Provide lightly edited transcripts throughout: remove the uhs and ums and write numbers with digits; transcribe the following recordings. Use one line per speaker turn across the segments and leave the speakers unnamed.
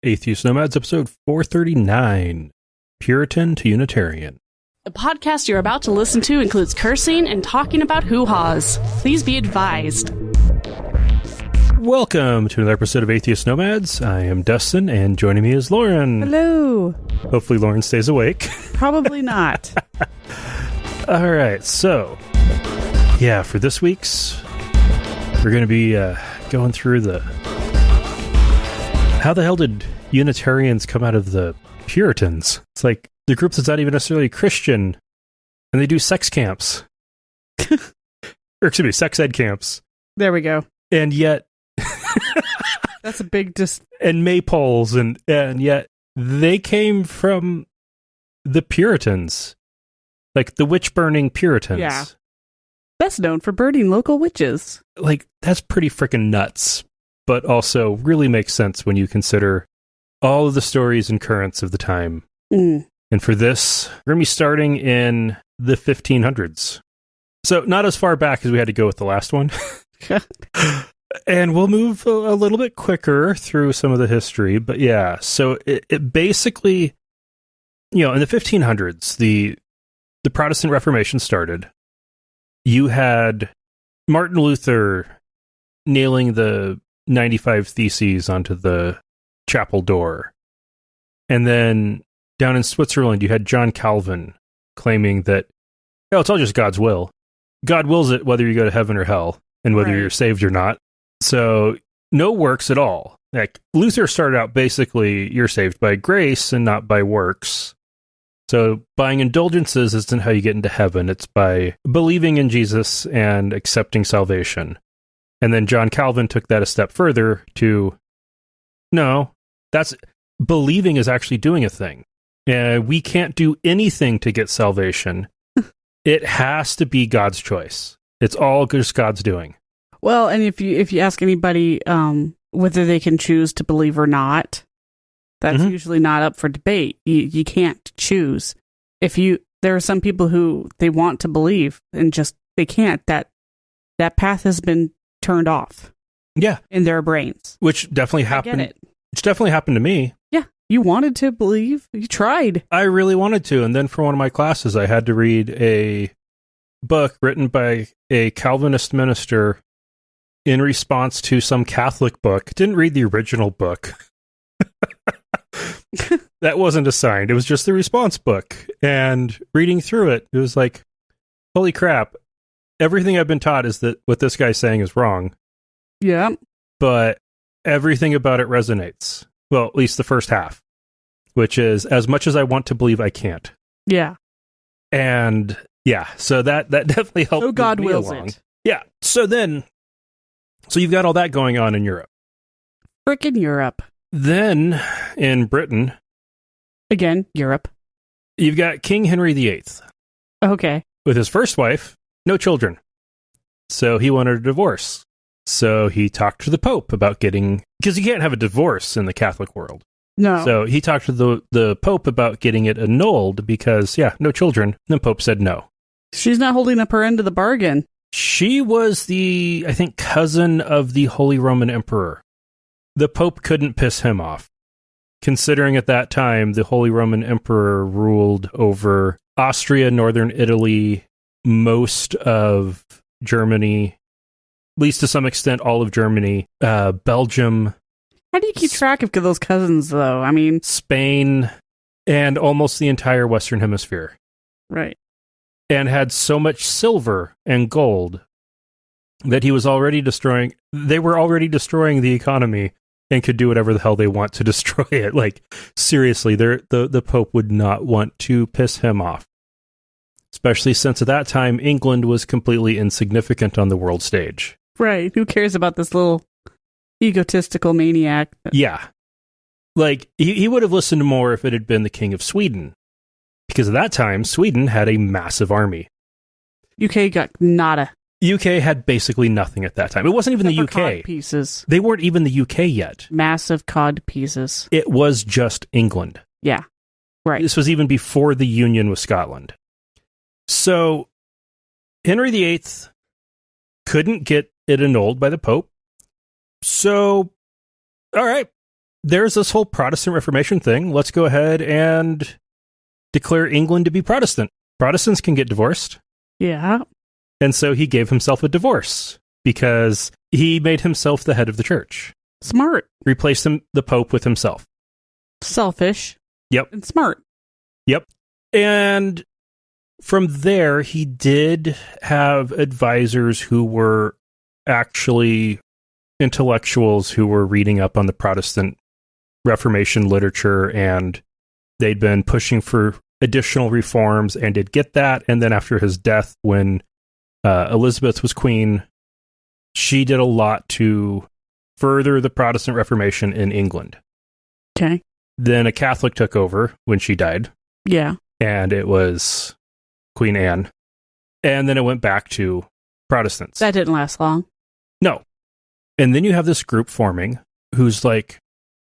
Atheist Nomads, episode 439, Puritan to Unitarian.
The podcast you're about to listen to includes cursing and talking about hoo-haws. Please be advised.
Welcome to another episode of Atheist Nomads. I am Dustin, and joining me is Lauren.
Hello.
Hopefully Lauren stays awake.
Probably not.
All right, so, yeah, for this week's, we're going to be going through how the hell did Unitarians come out of the Puritans? It's like the group that's not even necessarily Christian, and they do sex camps. Or excuse me, sex ed camps.
There we go.
And yet...
That's a big...
and maypoles, and yet they came from the Puritans. Like the witch-burning Puritans.
Yeah. Best known for burning local witches.
Like, that's pretty freaking nuts, but also really makes sense when you consider all of the stories and currents of the time.
Mm.
And for this, we're going to be starting in the 1500s. So not as far back as we had to go with the last one. And we'll move a little bit quicker through some of the history. But yeah, so it basically, you know, in the 1500s, the Protestant Reformation started. You had Martin Luther nailing the 95 Theses onto the chapel door. And then down in Switzerland, you had John Calvin claiming that, oh, it's all just God's will. God wills it whether you go to heaven or hell, and whether you're saved or not. So no works at all. Like Luther started out basically, you're saved by grace and not by works. So buying indulgences isn't how you get into heaven. It's by believing in Jesus and accepting salvation. And then John Calvin took that a step further to, no, that's believing is actually doing a thing. We can't do anything to get salvation. It has to be God's choice. It's all just God's doing.
Well, and if you ask anybody whether they can choose to believe or not, that's usually not up for debate. You can't choose. There are some people who they want to believe and just they can't. That path has been turned off.
Yeah,
in their brains,
which definitely happened.
I get it.
Which definitely happened to me.
Yeah, you wanted to believe. You tried.
I really wanted to, and then for one of my classes, I had to read a book written by a Calvinist minister in response to some Catholic book. Didn't read the original book. That wasn't assigned. It was just the response book. And reading through it, it was like, holy crap. Everything I've been taught is that what this guy's saying is wrong.
Yeah.
But everything about it resonates. Well, at least the first half. Which is, as much as I want to believe, I can't.
Yeah.
And, yeah, so that definitely helped.
So God wills
along.
it.
Yeah. So you've got all that going on in Europe.
Frickin' Europe.
Then, in Britain...
Again, Europe.
You've got King Henry VIII.
Okay.
With his first wife, no children. So he wanted a divorce. So he talked to the Pope about getting... Because you can't have a divorce in the Catholic world.
No.
So he talked to the Pope about getting it annulled because, yeah, no children. And the Pope said no.
She's not holding up her end of the bargain.
She was the, I think, cousin of the Holy Roman Emperor. The Pope couldn't piss him off, considering at that time the Holy Roman Emperor ruled over Austria, northern Italy, most of Germany, at least to some extent all of Germany, Belgium.
How do you keep track of those cousins, though? I mean... Spain,
and almost the entire Western Hemisphere.
Right.
And had so much silver and gold that they were already destroying the economy and could do whatever the hell they want to destroy it. Like, seriously, the Pope would not want to piss him off. Especially since at that time, England was completely insignificant on the world stage.
Right. Who cares about this little egotistical maniac?
Yeah. Like, he would have listened more if it had been the King of Sweden. Because at that time, Sweden had a massive army.
UK got nada.
UK had basically nothing at that time. It wasn't even the UK.
Cod pieces.
They weren't even the UK yet.
Massive cod pieces.
It was just England.
Yeah. Right.
This was even before the union with Scotland. So, Henry VIII couldn't get it annulled by the Pope. So, all right, there's this whole Protestant Reformation thing. Let's go ahead and declare England to be Protestant. Protestants can get divorced.
Yeah.
And so he gave himself a divorce because he made himself the head of the church.
Smart.
Replaced the Pope with himself.
Selfish.
Yep.
And smart.
Yep. And from there, he did have advisors who were actually intellectuals who were reading up on the Protestant Reformation literature, and they'd been pushing for additional reforms and did get that. And then after his death, when Elizabeth was queen, she did a lot to further the Protestant Reformation in England.
Okay.
Then a Catholic took over when she died.
Yeah.
And it was Queen Anne. And then it went back to Protestants.
That didn't last long.
No. And then you have this group forming who's like,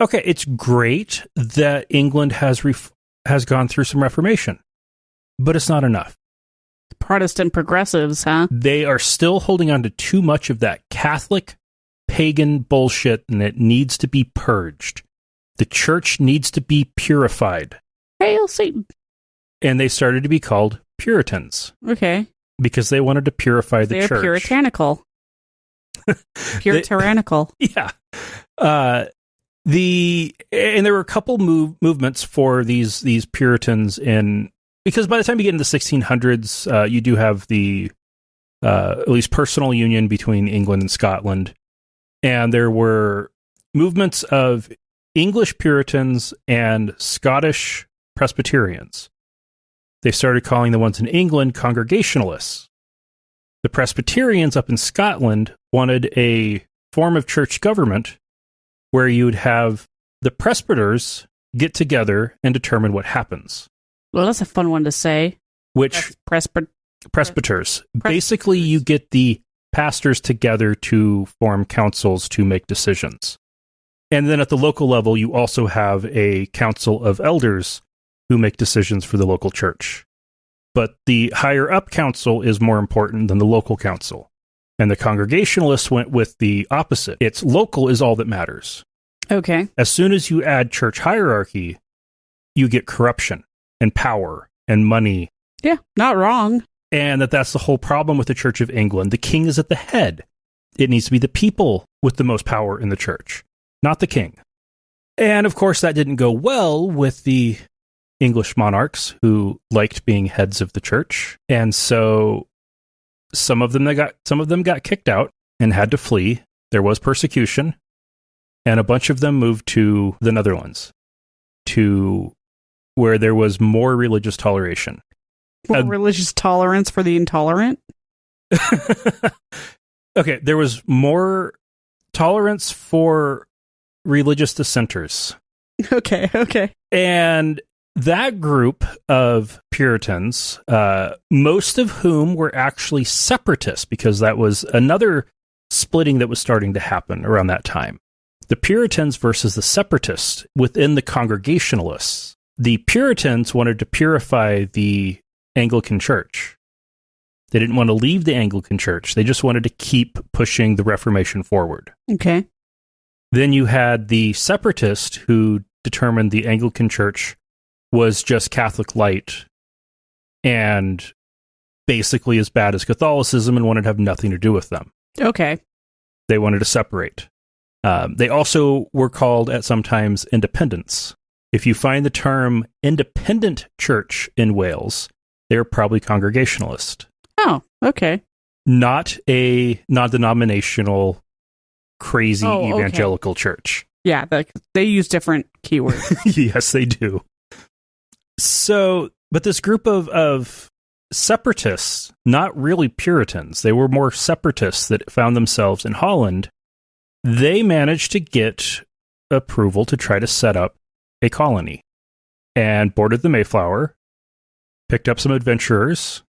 okay, it's great that England has gone through some Reformation, but it's not enough.
Protestant progressives, huh?
They are still holding on to too much of that Catholic pagan bullshit, and it needs to be purged. The church needs to be purified.
Hail Satan.
And they started to be called Puritans.
Okay.
Because they wanted to purify the church.
They're puritanical. Puritanical.
Yeah. And there were a couple movements for these Puritans because by the time you get into the 1600s, you do have the at least personal union between England and Scotland. And there were movements of English Puritans and Scottish Presbyterians. They started calling the ones in England Congregationalists. The Presbyterians up in Scotland wanted a form of church government where you would have the presbyters get together and determine what happens.
Well, that's a fun one to say.
Which presbyters. Basically, you get the pastors together to form councils to make decisions. And then at the local level, you also have a council of elders who make decisions for the local church. But the higher up council is more important than the local council. And the Congregationalists went with the opposite. It's local is all that matters.
Okay.
As soon as you add church hierarchy, you get corruption and power and money.
Yeah, not wrong.
And that's the whole problem with the Church of England. The king is at the head. It needs to be the people with the most power in the church, not the king. And of course, that didn't go well with the English monarchs who liked being heads of the church. And so some of them got kicked out and had to flee. There was persecution. And a bunch of them moved to the Netherlands, to where there was more religious toleration.
More religious tolerance for the intolerant?
Okay, there was more tolerance for religious dissenters.
Okay.
And that group of Puritans, most of whom were actually separatists, because that was another splitting that was starting to happen around that time. The Puritans versus the Separatists within the Congregationalists. The Puritans wanted to purify the Anglican Church. They didn't want to leave the Anglican Church. They just wanted to keep pushing the Reformation forward.
Okay.
Then you had the Separatists who determined the Anglican Church was just Catholic light and basically as bad as Catholicism and wanted to have nothing to do with them.
Okay.
They wanted to separate. They also were called at sometimes independents. If you find the term independent church in Wales, they're probably Congregationalist.
Oh, okay.
Not a non-denominational, crazy evangelical church.
Yeah, they use different keywords.
Yes, they do. So, but this group of separatists, not really Puritans, they were more separatists that found themselves in Holland. They managed to get approval to try to set up a colony and boarded the Mayflower, picked up some adventurers.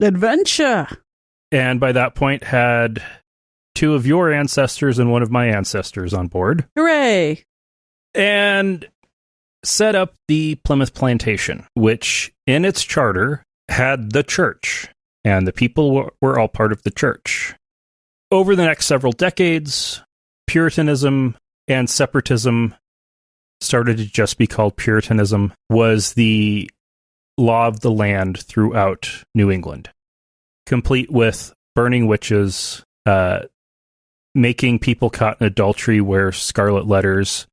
Adventure!
And by that point had two of your ancestors and one of my ancestors on board.
Hooray!
And set up the Plymouth Plantation, which in its charter had the church, and the people were all part of the church. Over the next several decades, Puritanism and separatism started to just be called Puritanism was the law of the land throughout New England, complete with burning witches, making people caught in adultery wear scarlet letters,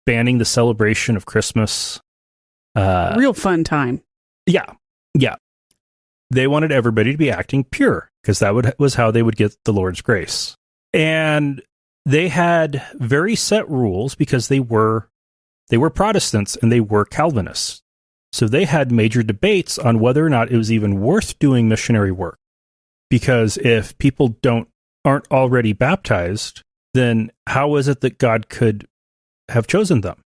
banning the celebration of Christmas.
Real fun time.
Yeah. They wanted everybody to be acting pure because that was how they would get the Lord's grace. And they had very set rules because they were Protestants and they were Calvinists. So they had major debates on whether or not it was even worth doing missionary work. Because if people aren't already baptized, then how is it that God could have chosen them?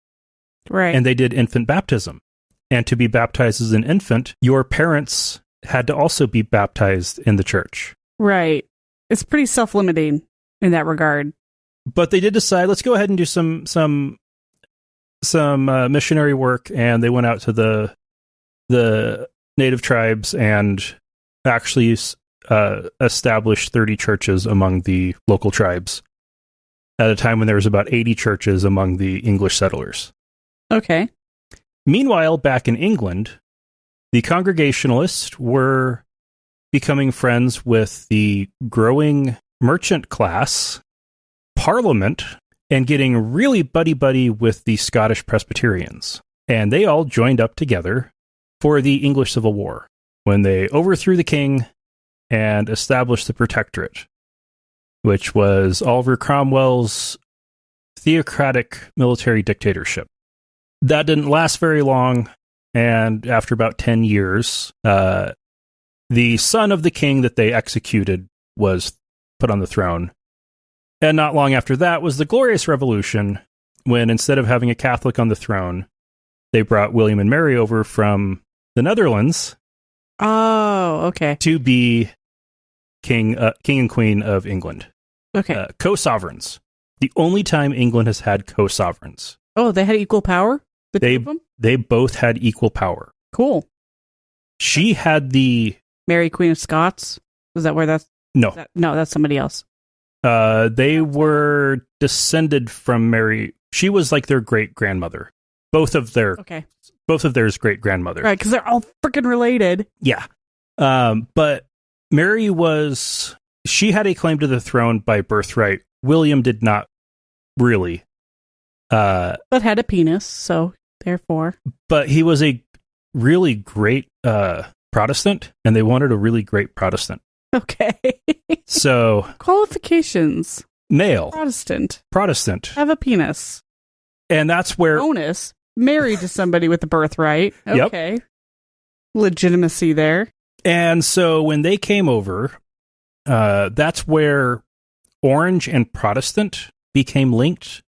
Right.
And they did infant baptism. And to be baptized as an infant, your parents had to also be baptized in the church.
Right. It's pretty self-limiting in that regard.
But they did decide, let's go ahead and do some missionary work, and they went out to the native tribes and actually established 30 churches among the local tribes at a time when there was about 80 churches among the English settlers.
Okay.
Meanwhile, back in England, the Congregationalists were becoming friends with the growing merchant class, Parliament, and getting really buddy-buddy with the Scottish Presbyterians. And they all joined up together for the English Civil War, when they overthrew the king and established the Protectorate, which was Oliver Cromwell's theocratic military dictatorship. That didn't last very long, and after about 10 years, the son of the king that they executed was put on the throne. And not long after that was the Glorious Revolution, when instead of having a Catholic on the throne, they brought William and Mary over from the Netherlands.
Oh, okay.
To be king and queen of England.
Okay.
Co-sovereigns. The only time England has had co-sovereigns.
Oh, they had equal power? The two of them?
They both had equal power.
Cool.
She had the...
Mary, Queen of Scots? Was that where that's...
No.
No, that's somebody else.
They were descended from Mary. She was like their great-grandmother. Both of theirs great-grandmother.
Right, because they're all freaking related.
Yeah. But Mary she had a claim to the throne by birthright. William did not really.
But had a penis, so therefore.
But he was a really great Protestant, and they wanted a really great Protestant.
Okay.
So
qualifications.
Male.
Protestant. Have a penis.
And that's where...
Bonus. Married to somebody with a birthright. Okay. Yep. Legitimacy there.
And so when they came over, that's where Orange and Protestant became linked,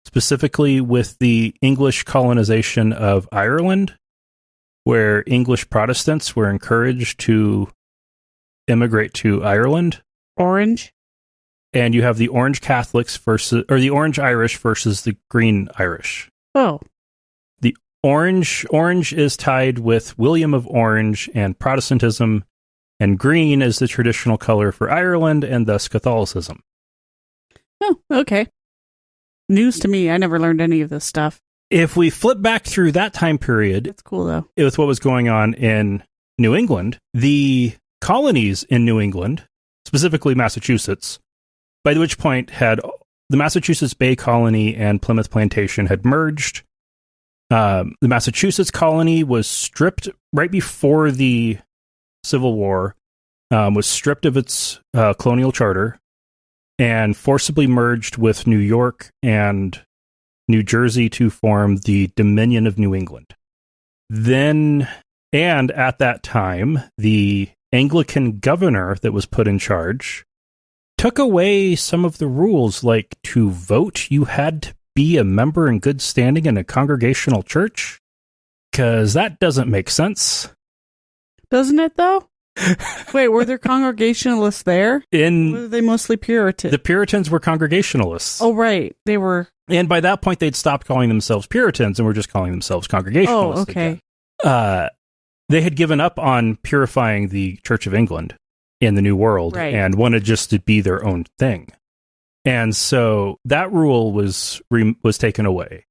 specifically with the English colonization of Ireland, where English Protestants were encouraged to immigrate to Ireland.
Orange.
And you have the Orange Catholics the Orange Irish versus the Green Irish.
Oh.
The Orange is tied with William of Orange and Protestantism, and green is the traditional color for Ireland and thus Catholicism.
Oh, okay. News to me. I never learned any of this stuff.
If we flip back through that time period,
that's cool though.
With what was going on in New England, the colonies in New England, specifically Massachusetts, by which point had the Massachusetts Bay Colony and Plymouth Plantation had merged. The Massachusetts colony was stripped right before the Civil War, was stripped of its colonial charter and forcibly merged with New York and New Jersey to form the Dominion of New England. Then, and at that time, the Anglican governor that was put in charge took away some of the rules, like to vote, you had to be a member in good standing in a congregational church, because that doesn't make sense.
Doesn't it, though? Wait, were there Congregationalists there? Or were they mostly Puritan?
The Puritans were Congregationalists.
Oh, right. They were.
And by that point, they'd stopped calling themselves Puritans and were just calling themselves Congregationalists.
Oh, okay.
Again. They had given up on purifying the Church of England in the New World, right, and wanted just to be their own thing. And so that rule was taken away.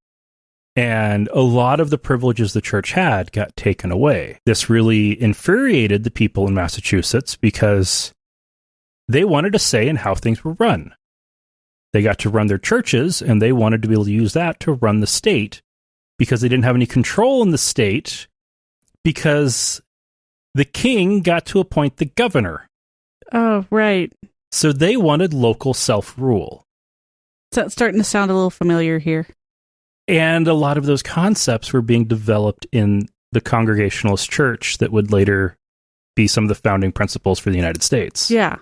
And a lot of the privileges the church had got taken away. This really infuriated the people in Massachusetts because they wanted a say in how things were run. They got to run their churches, and they wanted to be able to use that to run the state because they didn't have any control in the state because the king got to appoint the governor.
Oh, right.
So they wanted local self-rule.
So it's starting to sound a little familiar here.
And a lot of those concepts were being developed in the Congregationalist church that would later be some of the founding principles for the United States.
Yeah.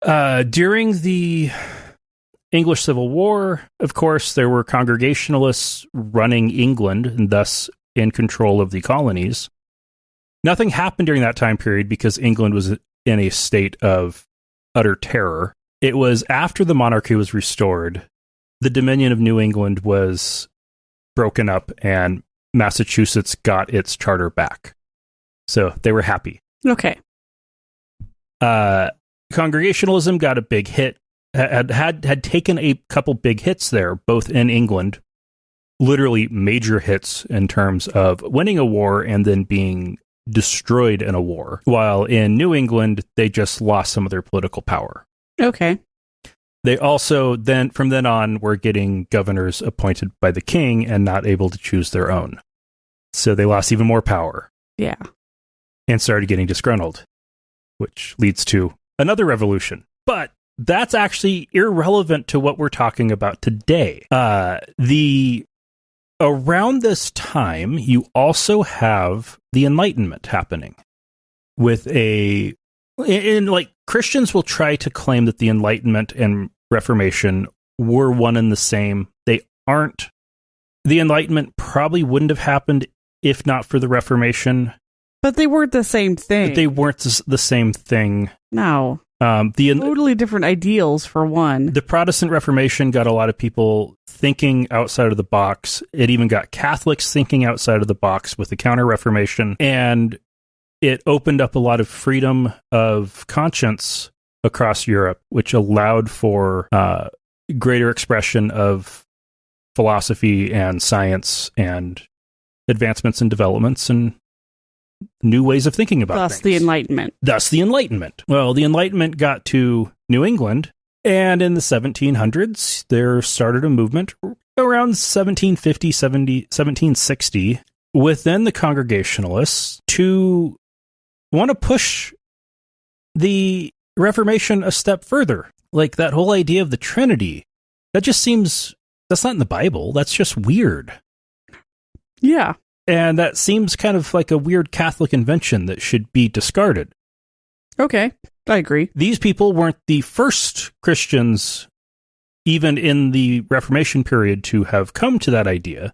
During the English Civil War, of course, there were Congregationalists running England and thus in control of the colonies. Nothing happened during that time period because England was in a state of utter terror. It was after the monarchy was restored, the Dominion of New England was broken up and Massachusetts got its charter back. So they were happy.
Okay.
Congregationalism got a big hit, had taken a couple big hits there, both in England, literally major hits in terms of winning a war and then being destroyed in a war, while in New England, they just lost some of their political power.
Okay.
They also then, from then on, were getting governors appointed by the king and not able to choose their own. So they lost even more power.
Yeah.
And started getting disgruntled, which leads to another revolution. But that's actually irrelevant to what we're talking about today. Around this time, you also have the Enlightenment happening with Christians will try to claim that the Enlightenment and Reformation were one and the same. They aren't. The Enlightenment probably wouldn't have happened if not for the Reformation.
But they weren't the same thing.
But they weren't the same thing.
No. Totally different ideals, for one.
The Protestant Reformation got a lot of people thinking outside of the box. It even got Catholics thinking outside of the box with the Counter-Reformation. And it opened up a lot of freedom of conscience across Europe, which allowed for greater expression of philosophy and science and advancements and developments and new ways of thinking about things.
Thus the Enlightenment.
Thus the Enlightenment. Well, the Enlightenment got to New England, and in the 1700s, there started a movement around 1750, 1760 within the Congregationalists to want to push the Reformation a step further. Like that whole idea of the Trinity, that just seems, that's not in the Bible. That's just weird.
Yeah.
And that seems kind of like a weird Catholic invention that should be discarded.
Okay, I agree.
These people weren't the first Christians, even in the Reformation period, to have come to that idea.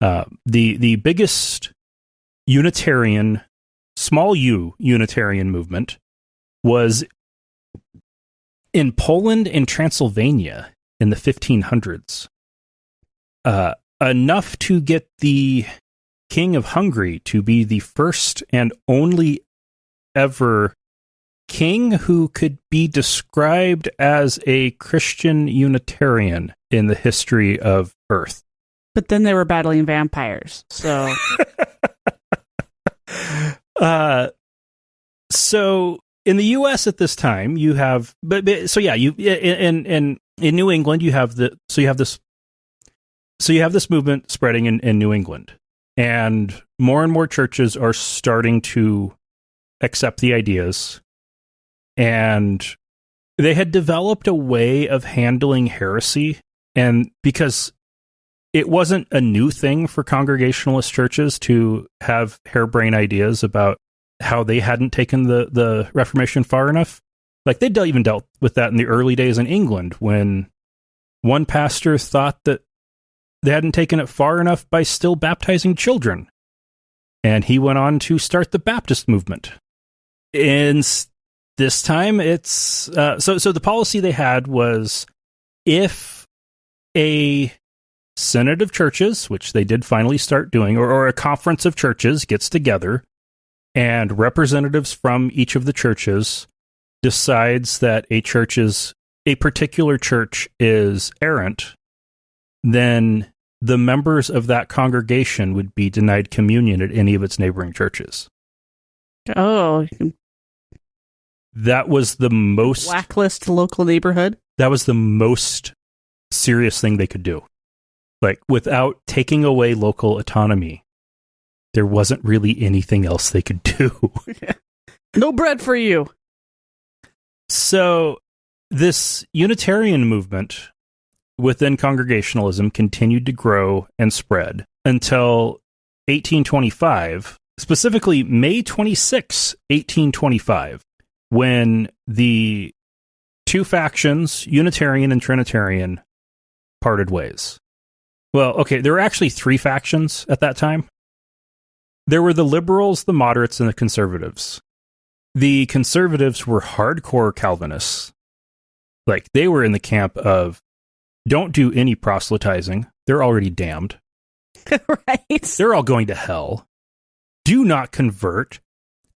The biggest Unitarian, small u Unitarian movement was in Poland and Transylvania in the 1500s. Enough to get the King of Hungary to be the first and only ever king who could be described as a Christian Unitarian in the history of Earth.
But then they were battling vampires, so...
So in the U.S. at this time, you have... in New England, you have this movement spreading in New England. And more churches are starting to accept the ideas. And they had developed a way of handling heresy. And because it wasn't a new thing for Congregationalist churches to have harebrained ideas about how they hadn't taken the Reformation far enough. Like they even dealt with that in the early days in England when one pastor thought that they hadn't taken it far enough by still baptizing children. And he went on to start the Baptist movement. And this time it's... So the policy they had was if a synod of churches, which they did finally start doing, or a conference of churches gets together and representatives from each of the churches decides that a particular church is errant, then the members of that congregation would be denied communion at any of its neighboring churches.
Oh.
That was the most...
Blacklist local neighborhood?
That was the most serious thing they could do. Like, without taking away local autonomy, there wasn't really anything else they could do.
No bread for you.
So, this Unitarian movement within Congregationalism continued to grow and spread until 1825, specifically May 26, 1825, when the two factions, Unitarian and Trinitarian, parted ways. Well, okay, there were actually three factions at that time. There were the liberals, the moderates, and the conservatives. The conservatives were hardcore Calvinists. Like, they were in the camp of, don't do any proselytizing. They're already damned.
Right.
They're all going to hell. Do not convert.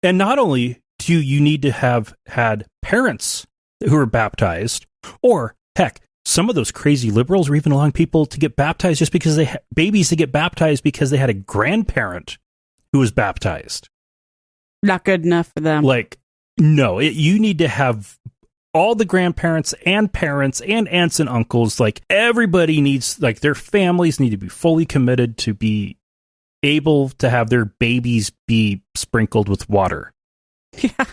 And not only do you need to have had parents who were baptized, or, heck, some of those crazy liberals were even allowing people to get baptized just because they had babies to get baptized because they had a grandparent who was baptized.
Not good enough for them.
Like, no, you need to have all the grandparents and parents and aunts and uncles. Like, everybody needs, like, their families need to be fully committed to be able to have their babies be sprinkled with water.
Yeah.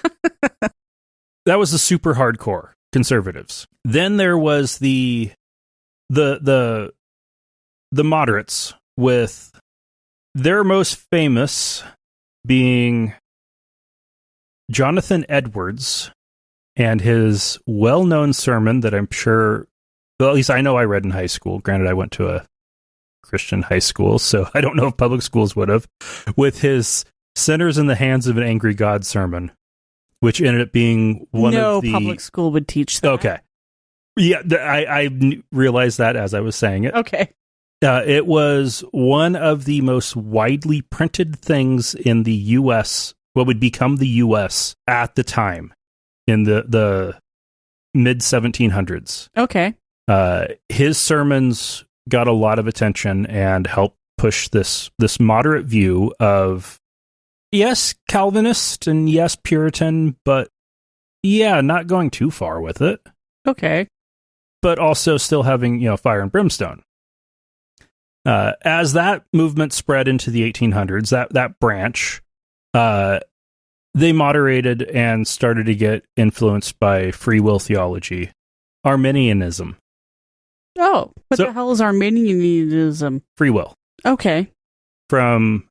That was the super hardcore conservatives. Then there was the moderates, with their most famous being Jonathan Edwards and his well-known sermon that I'm sure, well, at least I know I read in high school. Granted, I went to a Christian high school, so I don't know if public schools would have, with his Sinners in the Hands of an Angry God sermon, which ended up being one of the...
No public school would teach that.
Okay. Yeah, I realized that as I was saying it.
Okay.
It was one of the most widely printed things in the U.S., what would become the U.S. at the time, in the mid-1700s.
Okay.
His sermons got a lot of attention and helped push this moderate view of, yes, Calvinist and yes, Puritan, but yeah, not going too far with it.
Okay. But
also still having, fire and brimstone. As that movement spread into the 1800s, that branch, they moderated and started to get influenced by free will theology, Arminianism.
Oh, what the hell is Arminianism?
Free will.
Okay.
From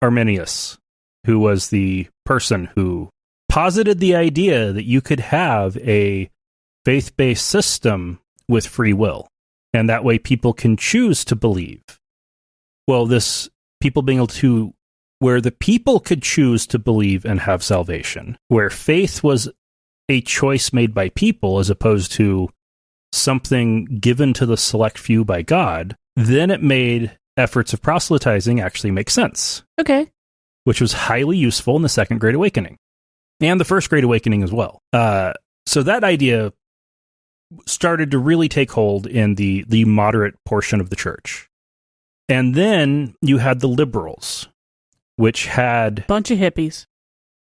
Arminius, who was the person who posited the idea that you could have a faith-based system with free will, and that way people can choose to believe. Well, this people being able to, where the people could choose to believe and have salvation, where faith was a choice made by people as opposed to something given to the select few by God, then it made efforts of proselytizing actually make sense.
Okay.
Which was highly useful in the Second Great Awakening. And the First Great Awakening as well. So that idea started to really take hold in the moderate portion of the church. And then you had the liberals, which had...
bunch of hippies.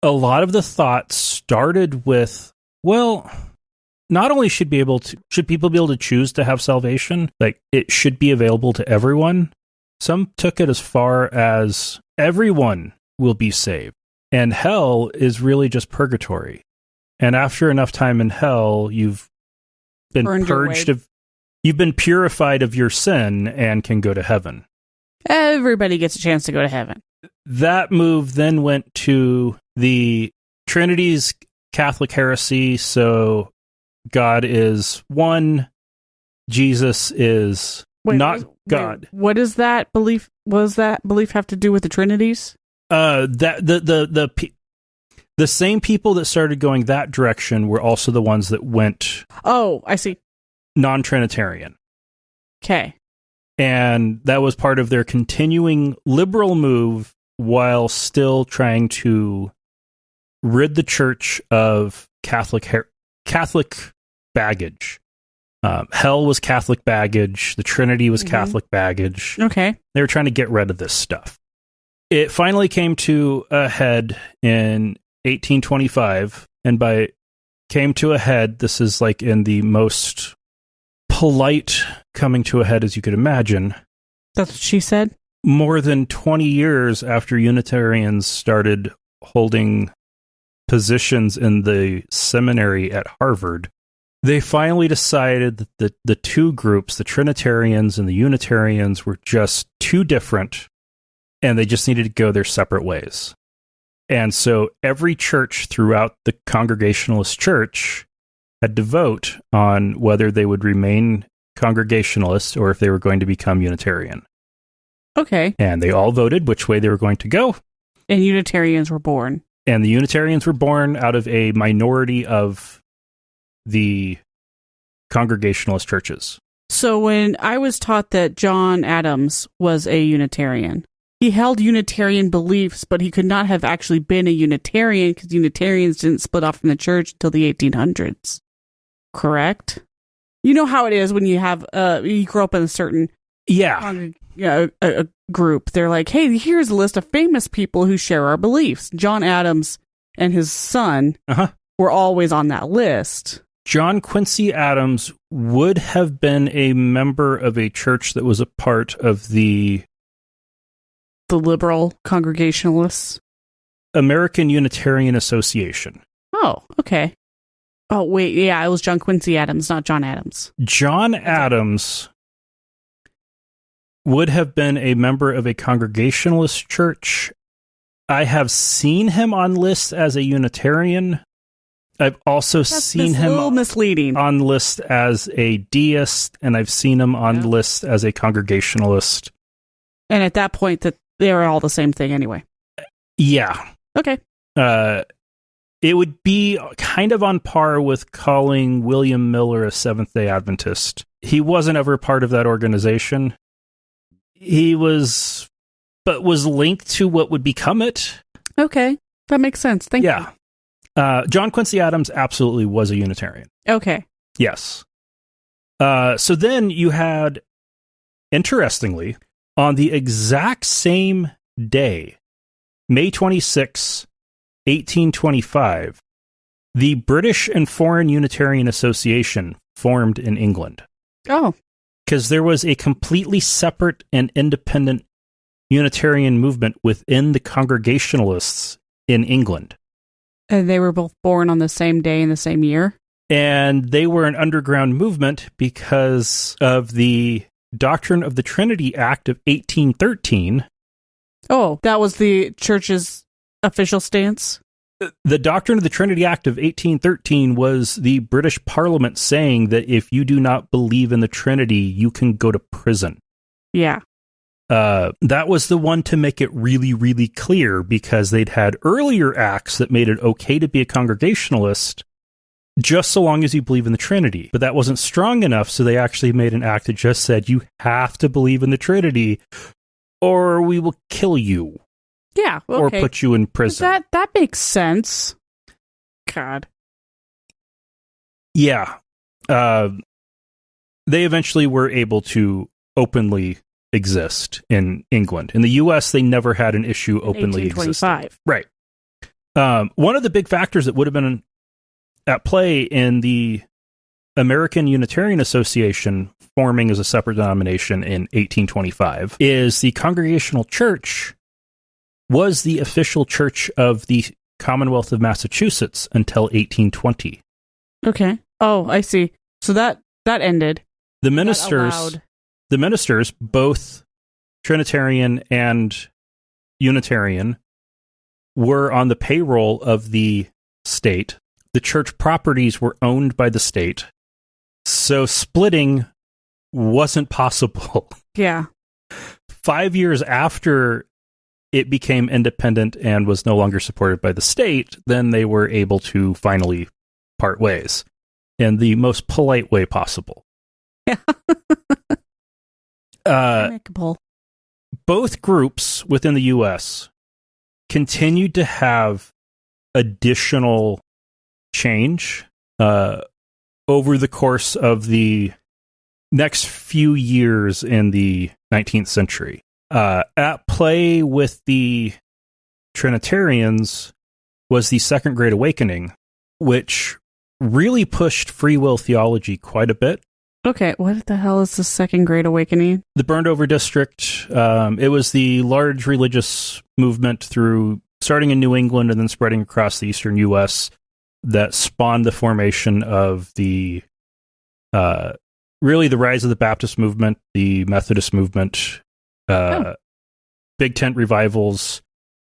A lot of the thought started with, well, not only should people be able to choose to have salvation, like it should be available to everyone. Some took it as far as everyone will be saved. And hell is really just purgatory. And after enough time in hell, you've been purged of, you've been purified of your sin and can go to heaven.
Everybody gets a chance to go to heaven.
That move then went to the Trinity's Catholic heresy. So God is one, Jesus is not God.
What is that belief? What does that belief have to do with the Trinities?
The same people that started going that direction were also the ones that went.
Oh, I see.
Non-Trinitarian.
Okay.
And that was part of their continuing liberal move while still trying to rid the church of Catholic baggage. Hell was Catholic baggage. The Trinity was Catholic baggage.
Okay.
They were trying to get rid of this stuff. It finally came to a head in 1825, and by came to a head, this is like in the most polite coming to a head as you could imagine.
That's what she said?
More than 20 years after Unitarians started holding positions in the seminary at Harvard, they finally decided that the two groups, the Trinitarians and the Unitarians, were just too different, and they just needed to go their separate ways. And so every church throughout the Congregationalist church had to vote on whether they would remain Congregationalist or if they were going to become Unitarian.
Okay.
And they all voted which way they were going to go.
And Unitarians were born.
And the Unitarians were born out of a minority of the Congregationalist churches.
So when I was taught that John Adams was a Unitarian, he held Unitarian beliefs, but he could not have actually been a Unitarian because Unitarians didn't split off from the church until the 1800s. Correct? You know how it is when you have you grow up in a certain a group. They're like, hey, here's a list of famous people who share our beliefs. John Adams and his son were always on that list.
John Quincy Adams would have been a member of a church that was a part of the
liberal Congregationalists.
American Unitarian Association.
Oh, okay. Oh, wait, yeah, it was John Quincy Adams, not John Adams.
John Adams would have been a member of a Congregationalist church. I have seen him on lists as a Unitarian. I've also seen him on list as a deist, and I've seen him on list as a Congregationalist.
And at that point, that they were all the same thing anyway.
Yeah.
Okay.
It would be kind of on par with calling William Miller a Seventh-day Adventist. He wasn't ever part of that organization. He was, but was linked to what would become it.
Okay. That makes sense. Thank you.
John Quincy Adams absolutely was a Unitarian.
Okay.
Yes. So then you had, interestingly, on the exact same day, May 26, 1825, the British and Foreign Unitarian Association formed in England.
Oh.
Because there was a completely separate and independent Unitarian movement within the Congregationalists in England.
And they were both born on the same day in the same year?
And they were an underground movement because of the Doctrine of the Trinity Act of 1813.
Oh, that was the church's official stance?
The Doctrine of the Trinity Act of 1813 was the British Parliament saying that if you do not believe in the Trinity, you can go to prison.
Yeah.
That was the one to make it really, really clear, because they'd had earlier acts that made it okay to be a Congregationalist just so long as you believe in the Trinity. But that wasn't strong enough, so they actually made an act that just said you have to believe in the Trinity or we will kill you.
Yeah, okay.
Or put you in prison.
That makes sense. God.
Yeah. They eventually were able to openly exist in England. In the U.S., they never had an issue openly existing. Right. One of the big factors that would have been at play in the American Unitarian Association forming as a separate denomination in 1825 is the Congregational Church was the official church of the Commonwealth of Massachusetts until 1820.
Okay. Oh, I see. So that ended.
The ministers, both Trinitarian and Unitarian, were on the payroll of the state. The church properties were owned by the state. So splitting wasn't possible.
Yeah.
5 years after it became independent and was no longer supported by the state, then they were able to finally part ways in the most polite way possible.
Yeah.
Both groups within the U.S. continued to have additional change. over the course of the next few years in the 19th century. At play with the Trinitarians was the Second Great Awakening, which really pushed free will theology quite a bit.
Okay, what the hell is the Second Great Awakening?
The Burned Over District, it was the large religious movement starting in New England and then spreading across the eastern U.S. that spawned the formation of really the rise of the Baptist movement, the Methodist movement, big tent revivals.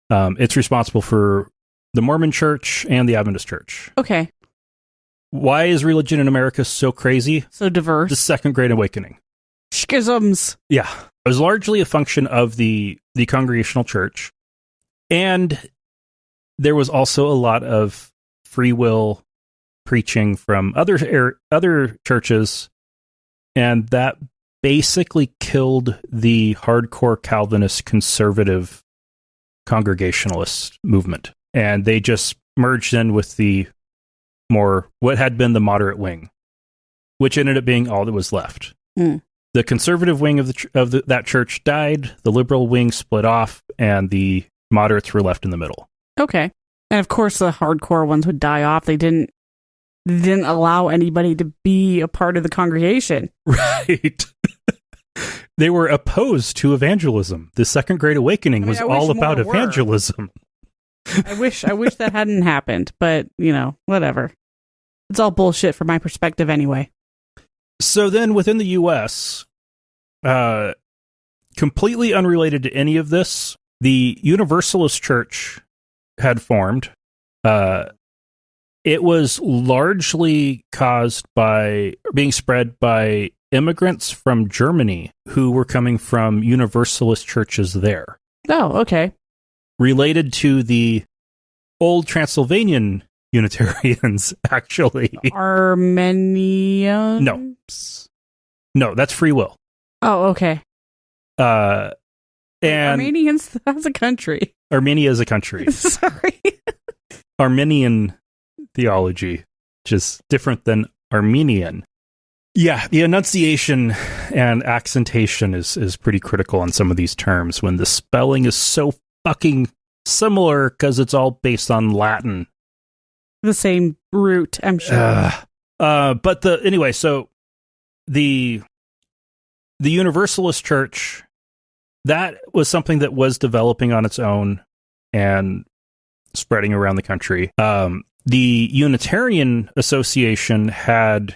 It's responsible for the Mormon Church and the Adventist Church.
Okay.
Why is religion in America so crazy?
So diverse.
The Second Great Awakening.
Schisms.
Yeah. It was largely a function of the Congregational Church. And there was also a lot of free will preaching from other churches. And that basically killed the hardcore Calvinist conservative Congregationalist movement. And they just merged in with what had been the moderate wing, which ended up being all that was left.
Mm.
The conservative wing of that church died, the liberal wing split off, and the moderates were left in the middle.
Okay. And of course the hardcore ones would die off. They didn't allow anybody to be a part of the congregation.
Right. They were opposed to evangelism. The Second Great Awakening was all about evangelism.
I wish that hadn't happened, but, whatever. It's all bullshit from my perspective anyway.
So then within the U.S., completely unrelated to any of this, the Universalist Church had formed. It was largely caused by being spread by immigrants from Germany who were coming from Universalist churches there.
Oh, okay.
Related to the old Transylvanian Unitarians, actually.
Armenians?
No, that's free will.
Oh, okay.
And
Armenians, that's a country.
Armenia is a country.
Sorry.
Armenian theology, which is different than Armenian. Yeah, the enunciation and accentation is pretty critical on some of these terms when the spelling is so fucking similar because it's all based on Latin.
The same root, I'm sure.
So the Universalist Church, that was something that was developing on its own and spreading around the country. The Unitarian Association had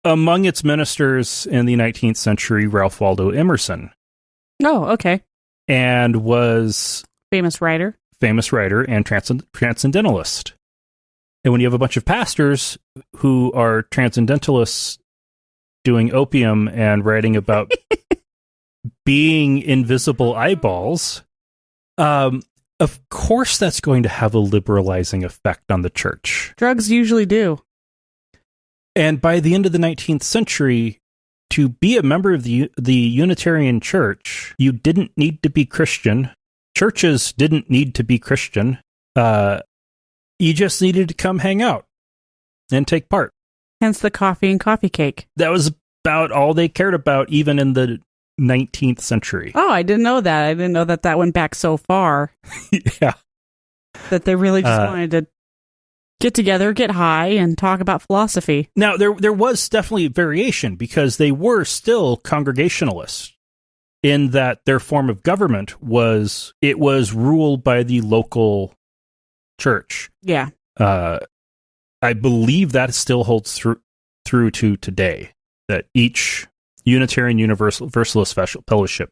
among its ministers in the 19th century Ralph Waldo Emerson.
Oh, okay.
And was
famous writer
and transcendentalist. And when you have a bunch of pastors who are transcendentalists doing opium and writing about being invisible eyeballs, of course that's going to have a liberalizing effect on the church.
Drugs usually do.
And by the end of the 19th century, to be a member of the Unitarian Church, you didn't need to be Christian. Churches didn't need to be Christian. You just needed to come hang out and take part.
Hence the coffee and coffee cake.
That was about all they cared about, even in the 19th century.
Oh, I didn't know that. I didn't know that went back so far.
Yeah.
That they really just wanted to get together, get high, and talk about philosophy.
Now, there was definitely variation because they were still Congregationalists in that their form of government was ruled by the local church.
Yeah.
I believe that still holds through to today, that each Unitarian Universalist fellowship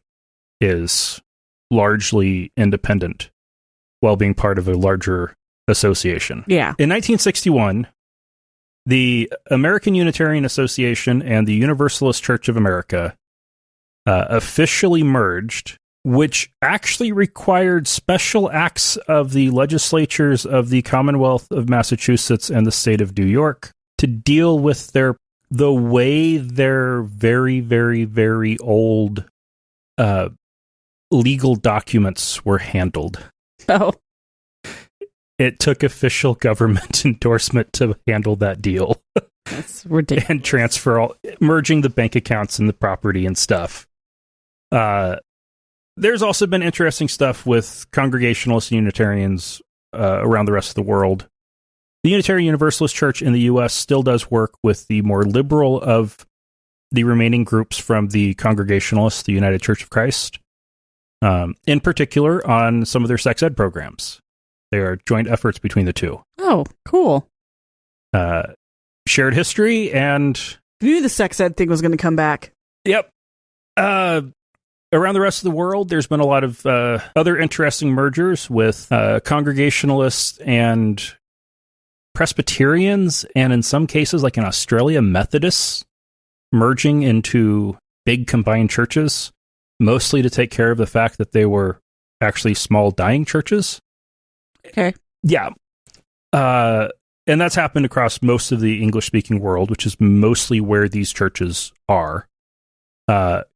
is largely independent while being part of a larger association.
Yeah.
In 1961, the American Unitarian Association and the Universalist Church of America officially merged, which actually required special acts of the legislatures of the Commonwealth of Massachusetts and the state of New York to deal with the way their very, very, very old legal documents were handled.
Oh.
It took official government endorsement to handle that deal.
That's ridiculous.
And transfer merging the bank accounts and the property and stuff. There's also been interesting stuff with Congregationalists and Unitarians around the rest of the world. The Unitarian Universalist Church in the U.S. still does work with the more liberal of the remaining groups from the Congregationalists, the United Church of Christ, in particular on some of their sex ed programs. They are joint efforts between the two.
Oh, cool.
Shared history and...
I knew the sex ed thing was going to come back.
Yep. Around the rest of the world, there's been a lot of other interesting mergers with Congregationalists and Presbyterians, and in some cases, like in Australia, Methodists merging into big combined churches, mostly to take care of the fact that they were actually small dying churches.
Okay.
Yeah. And that's happened across most of the English-speaking world, which is mostly where these churches are.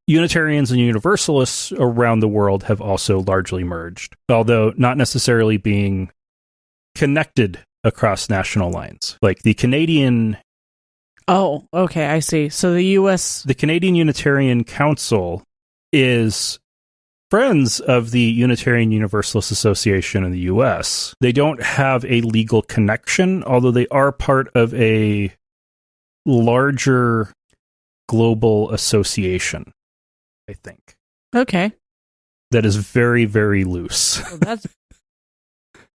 Unitarians and Universalists around the world have also largely merged, although not necessarily being connected across national lines. Like the Canadian...
Oh, okay, I see. So the U.S.
The Canadian Unitarian Council is friends of the Unitarian Universalist Association in the U.S. They don't have a legal connection, although they are part of a larger global association, I think.
Okay.
That is very, very loose.
Well, that's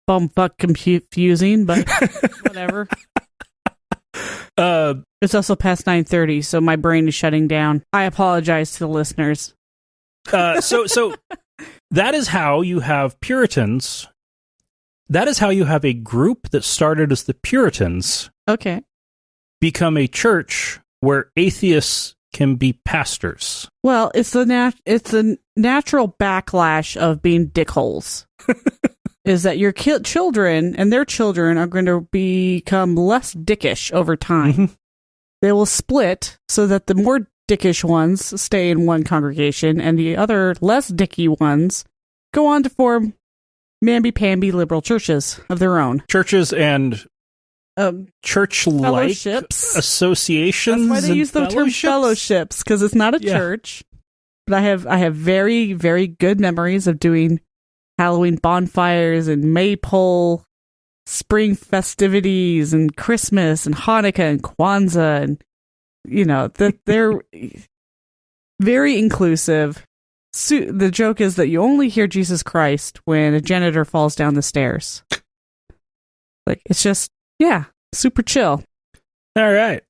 bumfuck confusing, but whatever. It's also past 9:30, so my brain is shutting down. I apologize to the listeners.
So that is how you have Puritans. That is how you have a group that started as the Puritans.
Okay.
Become a church where atheists can be pastors.
Well, it's the natural backlash of being dickholes. Is that your children and their children are going to become less dickish over time. Mm-hmm. They will split so that the more dickish ones stay in one congregation and the other less dicky ones go on to form mamby-pamby liberal churches of their own.
Churches and church-like associations.
That's why they use the term fellowships, because it's not a church. But I have very, very good memories of doing Halloween bonfires and maypole spring festivities and Christmas and Hanukkah and Kwanzaa, and they're very inclusive. The joke is that you only hear Jesus Christ when a janitor falls down the stairs. Like, it's just, super chill.
All right.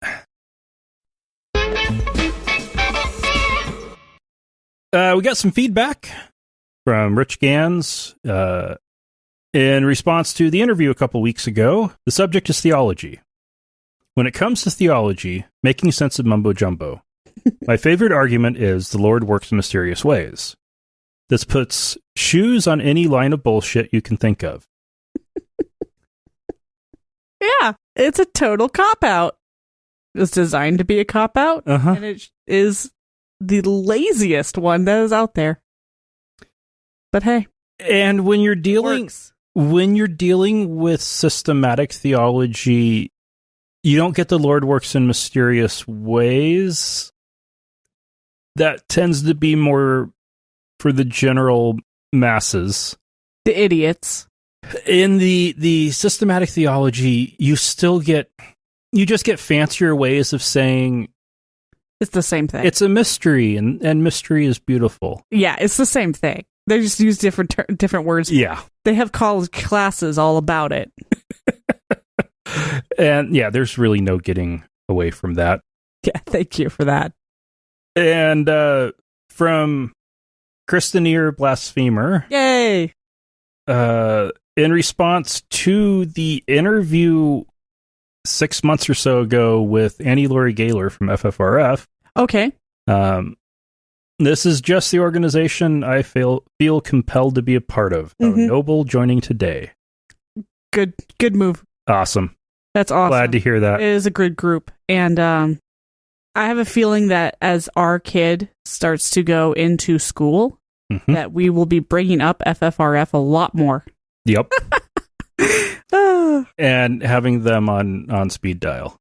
We got some feedback from Rich Gans. In response to the interview a couple weeks ago, the subject is theology. When it comes to theology, making sense of mumbo-jumbo, my favorite argument is the Lord works in mysterious ways. This puts shoes on any line of bullshit you can think of.
Yeah, it's a total cop-out. It's designed to be a cop-out, and it is the laziest one that is out there. But hey.
And when you're dealing with systematic theology, you don't get the Lord works in mysterious ways. That tends to be more for the general masses.
The idiots.
In the systematic theology, you just get fancier ways of saying
it's the same thing.
It's a mystery, and mystery is beautiful.
Yeah, it's the same thing. They just use different words.
Yeah.
They have college classes all about it.
And there's really no getting away from that.
Yeah, thank you for that.
And from Christineer Blasphemer.
Yay!
In response to the interview 6 months or so ago with Annie Laurie Gaylor from FFRF.
Okay.
This is just the organization I feel compelled to be a part of. Mm-hmm. Noble joining today.
Good move.
Awesome.
That's awesome.
Glad to hear that.
It is a good group. And I have a feeling that as our kid starts to go into school, that we will be bringing up FFRF a lot more.
Yep. And having them on speed dial.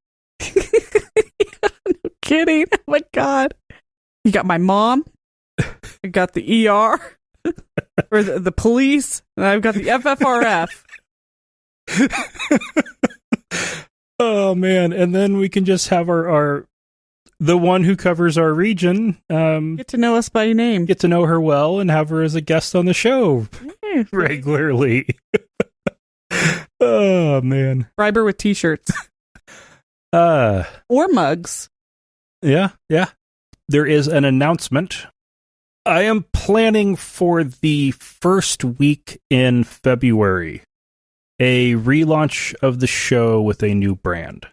kidding? Oh my God. You got my mom. I got the ER. Or the police. And I've got the FFRF.
Oh, man. And then we can just have our the one who covers our region.
Get to know us by name.
Get to know her well and have her as a guest on the show regularly. Oh, man.
Bribe her with t-shirts. Or mugs.
Yeah. There is an announcement. I am planning for the first week in February a relaunch of the show with a new brand.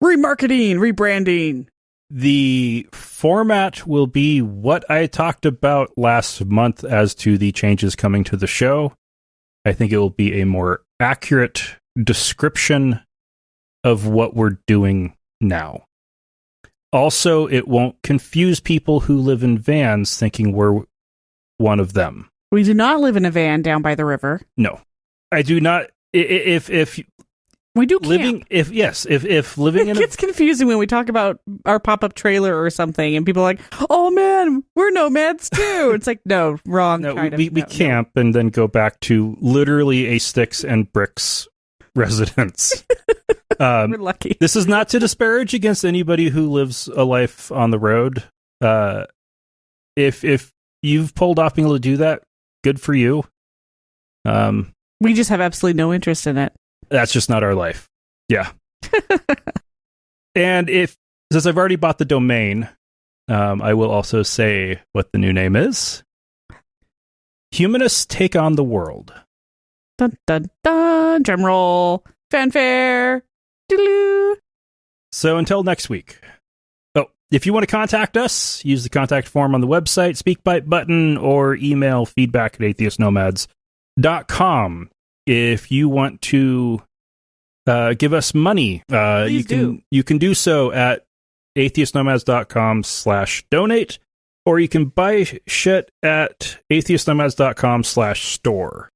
Remarketing, rebranding.
The format will be what I talked about last month as to the changes coming to the show. I think it will be a more accurate description of what we're doing now. Also, it won't confuse people who live in vans thinking we're one of them.
We do not live in a van down by the river.
No, I do not. If
we do
living,
camp.
if living in
it gets confusing when we talk about our pop-up trailer or something, and people are like, "Oh man, we're nomads too." It's like, no, wrong.
No, we camp and then go back to literally a sticks and bricks residence.
We're lucky.
This is not to disparage against anybody who lives a life on the road. If you've pulled off being able to do that, good for you.
We just have absolutely no interest in it.
That's just not our life. Yeah. And since I've already bought the domain, I will also say what the new name is. Humanists Take on the World.
Dun, dun, dun. Drum roll. Fanfare. Doo-doo.
So until next week. Oh, if you want to contact us, use the contact form on the website, SpeakPipe button, or email feedback@atheistnomads.com. If you want to give us money, you can do so at atheistnomads.com/donate, or you can buy shit at atheistnomads.com/store.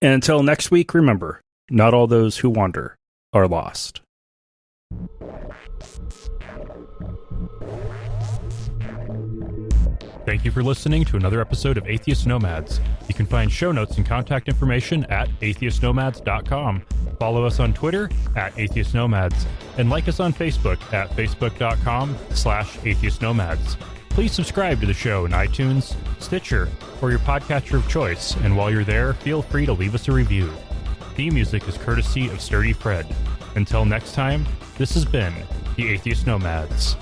And until next week, remember, not all those who wander are lost. Thank you for listening to another episode of Atheist Nomads. You can find show notes and contact information at atheistnomads.com. Follow us on Twitter at atheistnomads, and like us on Facebook at facebook.com/atheistnomads. Please subscribe to the show in iTunes, Stitcher, or your podcatcher of choice, and while you're there, feel free to leave us a review. Theme music is courtesy of Sturdy Fred. Until next time, this has been the Atheist Nomads.